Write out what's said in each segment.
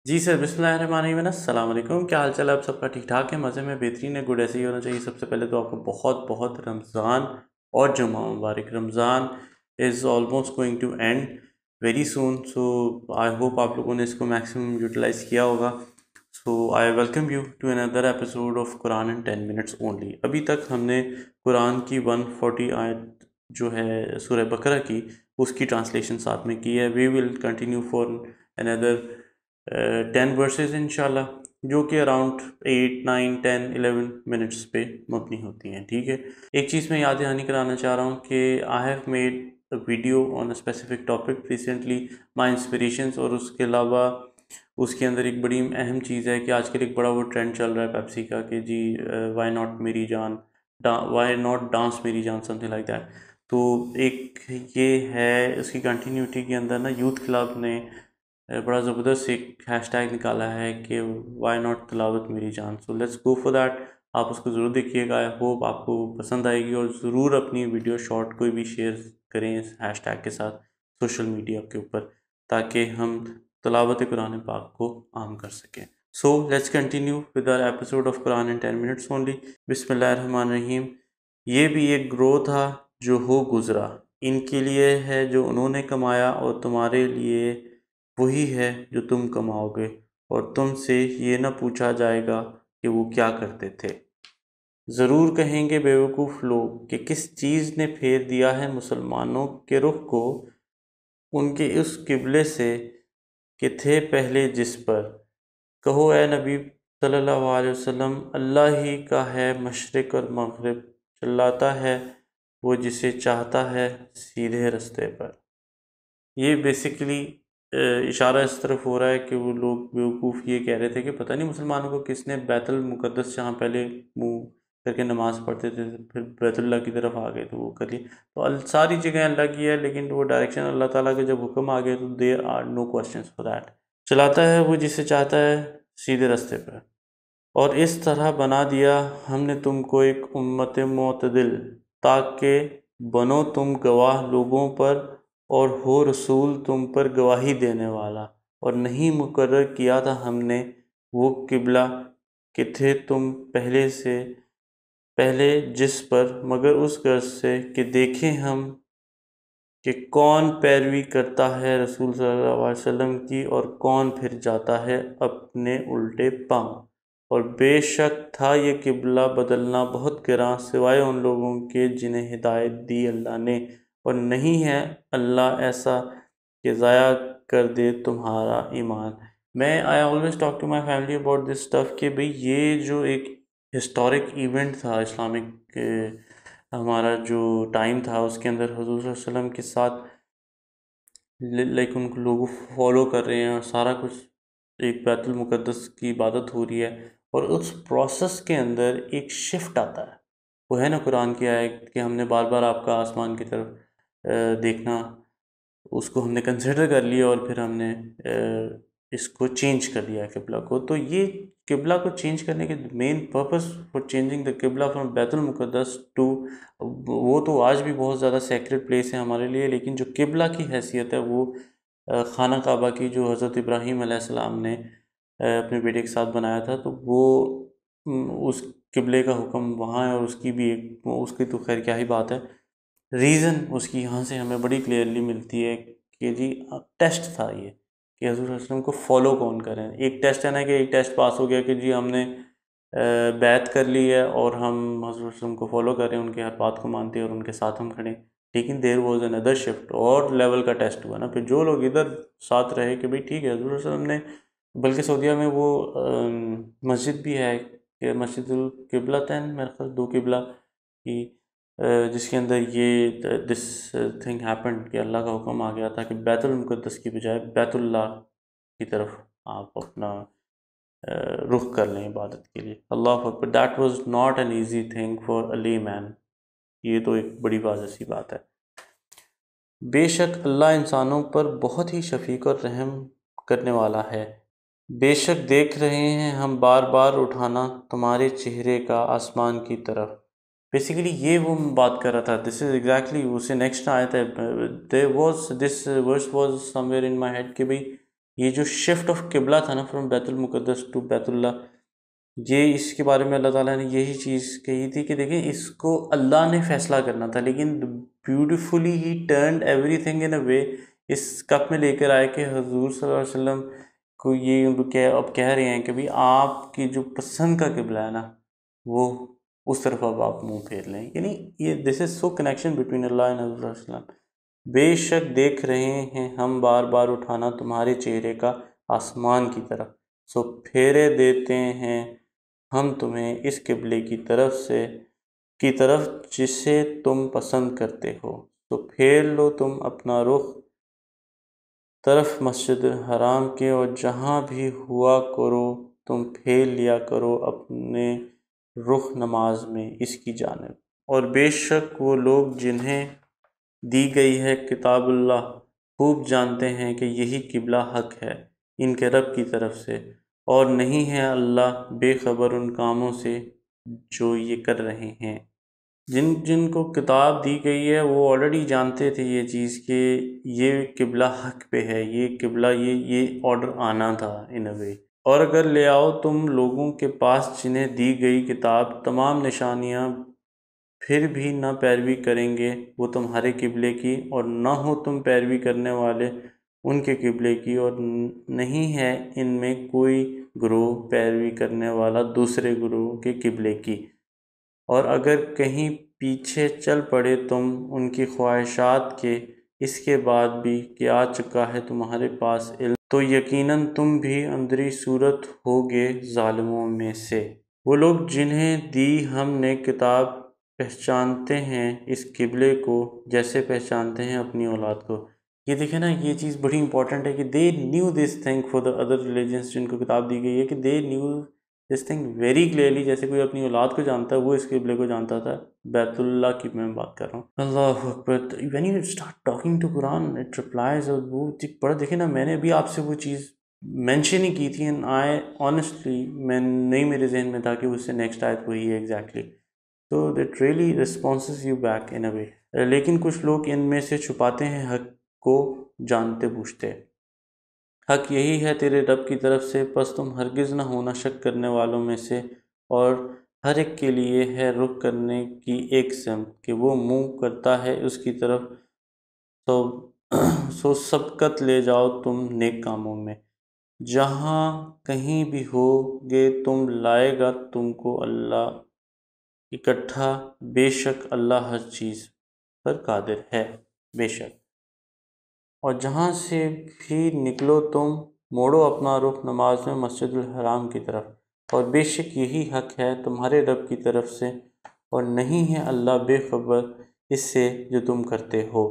جی سر، بسم اللہ الرحمن الرحیم، السلام علیکم۔ کیا حال چال ہے آپ سب کا؟ ٹھیک ٹھاک ہے، مزے میں، بہترین ہے، گڈ ایسے ہی ہونا چاہیے۔ سب سے پہلے تو آپ کو بہت بہت رمضان اور جمعہ مبارک۔ Ramzan is almost going to end very soon, so I hope آپ لوگوں نے اس کو میکسیمم یوٹیلائز کیا ہوگا۔ So I welcome you to another episode of Quran in 10 minutes only. ابھی تک ہم نے قرآن کی 140 آیت جو ہے سورہ بقرہ کی، اس کی ٹرانسلیشن ساتھ میں کی ہے۔ We will continue for another 10 verses انشاءاللہ، جو کہ اراؤنڈ 8 9 10 11 منٹس پہ مبنی ہوتی ہیں، ٹھیک ہے۔ ایک چیز میں یاد دہانی کرانا چاہ رہا ہوں کہ I have made a video on a specific topic recently, my inspirations, اور اس کے علاوہ اس کے اندر ایک بڑی اہم چیز ہے کہ آج کل ایک بڑا وہ ٹرینڈ چل رہا ہے پیپسی کا کہ جی وائی ناٹ میری جان، وائی ناٹ ڈانس میری جان، سم تھنگ لائک دیٹ۔ تو ایک یہ ہے اس کی کنٹینیوٹی کے اندر نا، یوتھ کلب نے بڑا زبردست ایک ہیش ٹیگ نکالا ہے کہ وائی ناٹ تلاوت میری جان۔ So let's go for that. آپ اس کو ضرور دیکھیے گا، آئی ہوپ آپ کو پسند آئے گی، اور ضرور اپنی ویڈیو شارٹ کوئی بھی شیئر کریں اس ہیش ٹیگ کے ساتھ سوشل میڈیا کے اوپر، تاکہ ہم تلاوت قرآن پاک کو عام کر سکیں۔ So let's continue with our episode of Quran in 10 minutes only. بسم اللہ الرحمن الرحیم۔ یہ بھی ایک گروہ تھا جو ہو گزرا، ان کے لیے ہے جو انہوں نے کمایا، اور تمہارے لیے وہی ہے جو تم کماؤ گے، اور تم سے یہ نہ پوچھا جائے گا کہ وہ کیا کرتے تھے۔ ضرور کہیں گے بیوقوف لوگ کہ کس چیز نے پھیر دیا ہے مسلمانوں کے رخ کو ان کے اس قبلے سے کہ تھے پہلے جس پر۔ کہو اے نبی صلی اللہ علیہ وسلم، اللہ ہی کا ہے مشرق اور مغرب، چلاتا ہے وہ جسے چاہتا ہے سیدھے رستے پر۔ یہ بیسیکلی اشارہ اس طرف ہو رہا ہے کہ وہ لوگ بیوقوف یہ کہہ رہے تھے کہ پتہ نہیں مسلمانوں کو کس نے بیت المقدس، جہاں پہلے منہ کر کے نماز پڑھتے تھے، پھر بیت اللہ کی طرف آ گئے تو وہ کر لی۔ تو ساری جگہیں اللہ کی ہے، لیکن وہ ڈائریکشن اللہ تعالیٰ کے جب حکم آ گئے تو there are no questions for that. چلاتا ہے وہ جسے چاہتا ہے سیدھے رستے پر، اور اس طرح بنا دیا ہم نے تم کو ایک امت معتدل، تاکہ بنو تم گواہ لوگوں پر، اور ہو رسول تم پر گواہی دینے والا۔ اور نہیں مقرر کیا تھا ہم نے وہ قبلہ کہ تھے تم پہلے جس پر، مگر اس غرض سے کہ دیکھیں ہم کہ کون پیروی کرتا ہے رسول صلی اللہ علیہ وسلم کی، اور کون پھر جاتا ہے اپنے الٹے پاؤں۔ اور بے شک تھا یہ قبلہ بدلنا بہت گراں، سوائے ان لوگوں کے جنہیں ہدایت دی اللہ نے، اور نہیں ہے اللہ ایسا کہ ضائع کر دے تمہارا ایمان۔ I always talk to my family about this stuff کہ بھئی یہ جو ایک ہسٹورک ایونٹ تھا اسلامک، ہمارا جو ٹائم تھا، اس کے اندر حضور صلی اللہ علیہ وسلم کے ساتھ ان کو لوگ فالو کر رہے ہیں، اور سارا کچھ ایک بیت المقدس کی عبادت ہو رہی ہے، اور اس پروسیس کے اندر ایک شفٹ آتا ہے۔ وہ ہے نا قرآن کی آیت کہ ہم نے بار بار آپ کا آسمان کی طرف دیکھنا، اس کو ہم نے کنسیڈر کر لیا، اور پھر ہم نے اس کو چینج کر دیا قبلہ کو۔ تو یہ قبلہ کو چینج کرنے کے مین پرپس فار چینجنگ دا قبلہ فرام بیت المقدس ٹو، وہ تو آج بھی بہت زیادہ سیکرڈ پلیس ہے ہمارے لیے، لیکن جو قبلہ کی حیثیت ہے وہ خانہ کعبہ کی، جو حضرت ابراہیم علیہ السلام نے اپنے بیٹے کے ساتھ بنایا تھا، تو وہ اس قبلے کا حکم وہاں ہے، اور اس کی بھی ایک، اس کی تو خیر کیا ہی بات ہے، ریزن اس کی یہاں سے ہمیں بڑی کلیئرلی ملتی ہے کہ جی ٹیسٹ تھا یہ کہ حضور صلی اللہ علیہ وسلم کو فالو کون کریں۔ ایک ٹیسٹ ہے نا کہ ایک ٹیسٹ پاس ہو گیا کہ جی ہم نے بیعت کر لی ہے، اور ہم حضور صلی اللہ علیہ وسلم کو فالو کر رہے ہیں، ان کے ہر بات کو مانتے ہیں، اور ان کے ساتھ ہم کھڑے ہیں۔ لیکن دیر واز اندر شفٹ، اور لیول کا ٹیسٹ ہوا نا پھر جو لوگ ادھر ساتھ رہے کہ بھئی ٹھیک ہے، حضور صلی اللہ علیہ وسلم نے، بلکہ سعودیہ میں وہ مسجد بھی ہے کہ مسجد القبلتین، میرے خیال دو قبلہ کی، جس کے اندر یہ دس تھنگ ہیپنڈ کہ اللہ کا حکم آ گیا تھا کہ بیت المقدس کی بجائے بیت اللہ کی طرف آپ اپنا رخ کر لیں عبادت کے لیے۔ اللہ اکبر، that was not an easy thing for a layman, یہ تو ایک بڑی واضح سی بات ہے۔ بے شک اللہ انسانوں پر بہت ہی شفیق اور رحم کرنے والا ہے۔ بے شک دیکھ رہے ہیں ہم بار بار اٹھانا تمہارے چہرے کا آسمان کی طرف۔ بیسیکلی یہ وہ بات کر رہا تھا، دس از ایگزیکٹلی اس سے نیکسٹ آیت ہے، this verse was somewhere in my head کہ بھئی یہ جو شفٹ آف قبلہ تھا نا فرام بیت المقدس ٹو بیت اللہ، یہ اس کے بارے میں اللہ تعالیٰ نے یہی چیز کہی تھی کہ دیکھیں اس کو اللہ نے فیصلہ کرنا تھا، لیکن beautifully he turned everything in a way, اس کپ میں لے کر آئے کہ حضور صلی اللہ علیہ وسلم کو یہ اب کہہ رہے ہیں کہ بھی آپ کی جو پسند کا قبلہ ہے نا وہ اس طرف اب آپ منہ پھیر لیں. یعنی یہ دس is so connection between Allah and حضور صلی اللہ علیہ وسلم. بے شک دیکھ رہے ہیں ہم بار بار اٹھانا تمہارے چہرے کا آسمان کی طرف، سو پھیرے دیتے ہیں ہم تمہیں اس قبلے کی طرف جسے تم پسند کرتے ہو، تو پھیر لو تم اپنا رخ طرف مسجد الحرام کے، اور جہاں بھی ہوا کرو تم پھیر لیا کرو اپنے رخ نماز میں اس کی جانب. اور بے شک وہ لوگ جنہیں دی گئی ہے کتاب اللہ خوب جانتے ہیں کہ یہی قبلہ حق ہے ان کے رب کی طرف سے، اور نہیں ہے اللہ بے خبر ان کاموں سے جو یہ کر رہے ہیں. جن کو کتاب دی گئی ہے وہ آلریڈی جانتے تھے یہ چیز کہ یہ قبلہ حق پہ ہے، یہ قبلہ یہ آرڈر آنا تھا ان اے وے. اور اگر لے آؤ تم لوگوں کے پاس جنہیں دی گئی کتاب تمام نشانیاں، پھر بھی نہ پیروی کریں گے وہ تمہارے قبلے کی، اور نہ ہو تم پیروی کرنے والے ان کے قبلے کی، اور نہیں ہے ان میں کوئی گروہ پیروی کرنے والا دوسرے گروہ کے قبلے کی. اور اگر کہیں پیچھے چل پڑے تم ان کی خواہشات کے اس کے بعد بھی کہ آ چکا ہے تمہارے پاس علم، تو یقیناً تم بھی اندری صورت ہوگے ظالموں میں سے. وہ لوگ جنہیں دی ہم نے کتاب پہچانتے ہیں اس قبلے کو جیسے پہچانتے ہیں اپنی اولاد کو. یہ دیکھیں نا، یہ چیز بڑی امپورٹنٹ ہے کہ they knew this thing for the other religions جن کو کتاب دی گئی ہے، کہ they knew this thing very clearly. جیسے کوئی اپنی اولاد کو جانتا ہے وہ اس قبلے کو جانتا تھا. بیت اللہ کی میں بات کر رہا ہوں. اللہ اکبر. When you start talking to قرآن اٹ ریپلائز. اور وہ پڑھ دیکھیں نا، میں نے ابھی آپ سے وہ چیز مینشن ہی کی تھی، اینڈ آئی آنیسٹلی میں نہیں میرے ذہن میں تھا کہ اس سے نیکسٹ آیت وہی ہے ایگزیکٹلی. تو that really responses you back in a way. لیکن کچھ لوگ ان میں سے چھپاتے ہیں حق کو جانتے بوجھتے. حق یہی ہے تیرے رب کی طرف سے، پس تم ہرگز نہ ہونا شک کرنے والوں میں سے. اور ہر ایک کے لیے ہے رخ کرنے کی ایک سمت کہ وہ منہ کرتا ہے اس کی طرف، سو سبقت لے جاؤ تم نیک کاموں میں. جہاں کہیں بھی ہو گے تم لائے گا تم کو اللہ اکٹھا. بے شک اللہ ہر چیز پر قادر ہے. بے شک. اور جہاں سے بھی نکلو تم موڑو اپنا رخ نماز میں مسجد الحرام کی طرف، اور بے شک یہی حق ہے تمہارے رب کی طرف سے، اور نہیں ہے اللہ بے خبر اس سے جو تم کرتے ہو.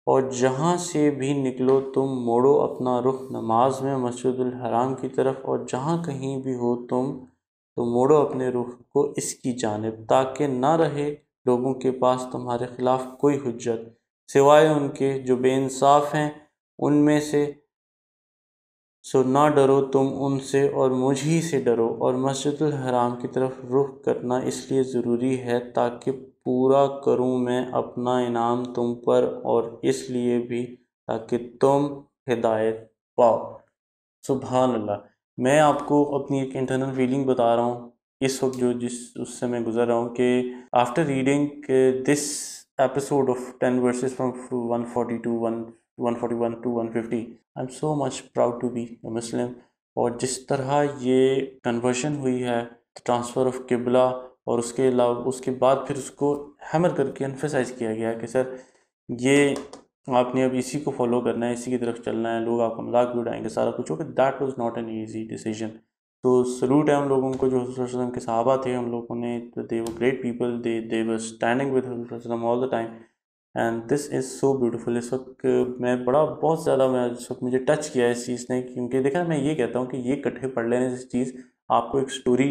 اور جہاں سے بھی نکلو تم موڑو اپنا رخ نماز میں مسجد الحرام کی طرف، اور جہاں کہیں بھی ہو تم تو موڑو اپنے رخ کو اس کی جانب، تاکہ نہ رہے لوگوں کے پاس تمہارے خلاف کوئی حجت سوائے ان کے جو بے انصاف ہیں ان میں سے. سو نہ ڈرو تم ان سے اور مجھ ہی سے ڈرو. اور مسجد الحرام کی طرف رخ کرنا اس لیے ضروری ہے تاکہ پورا کروں میں اپنا انعام تم پر، اور اس لیے بھی تاکہ تم ہدایت پاؤ. سبحان اللہ. میں آپ کو اپنی ایک انٹرنل فیلنگ بتا رہا ہوں اس وقت اس سے میں گزر رہا ہوں، کہ after reading this episode of 10 verses from 141 to 150 I'm so much proud to be a Muslim. اور جس طرح یہ کنورشن ہوئی ہے ٹرانسفر آف قبلہ، اور اس کے علاوہ اس کے بعد پھر اس کو ہیمر کر کے انفیسائز کیا گیا کہ سر یہ آپ نے اب اسی کو فالو کرنا ہے، اسی کی طرف چلنا ہے، لوگ آپ کو مذاق بھی اڑائیں گے سارا کچھ ہوگا. That was not an easy decision. تو سلوٹ ہے ہم لوگوں کو جو حضور صلی اللہ علیہ وسلم کے صحابہ تھے، ہم لوگوں نے they were great people, they were standing with حضور صلی اللہ علیہ وسلم all the time, and this is so beautiful. اس وقت میں بہت زیادہ اس وقت مجھے ٹچ کیا ہے اس چیز نے، کیونکہ دیکھا میں یہ کہتا ہوں کہ یہ اکٹھے پڑھ لینے سے چیز آپ کو ایک سٹوری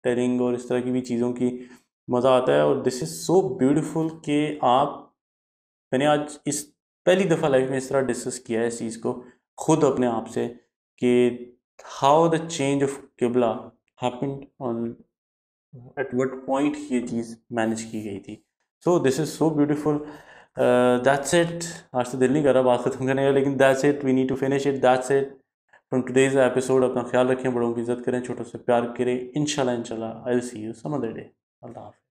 ٹیلنگ اور اس طرح کی بھی چیزوں کی مزہ آتا ہے. اور دس از سو بیوٹیفل کہ میں نے آج اس پہلی دفعہ لائف میں اس طرح ڈسکس کیا ہے اس چیز کو خود اپنے آپ سے، کہ ہاؤ دا چینج آف قبلہ happened on at what point یہ چیز مینیج کی گئی تھی. So this is so beautiful. That's it. آج تو دل نہیں کر رہا بات ختم کرنے کا، لیکن that's it. We need to finish it. That's it from today's episode. اپنا خیال رکھیں, بڑوں کی عزت کریں, چھوٹوں سے پیار کریں. انشاءاللہ آئی ول سی یو سم ادر ڈے. اللہ حافظ.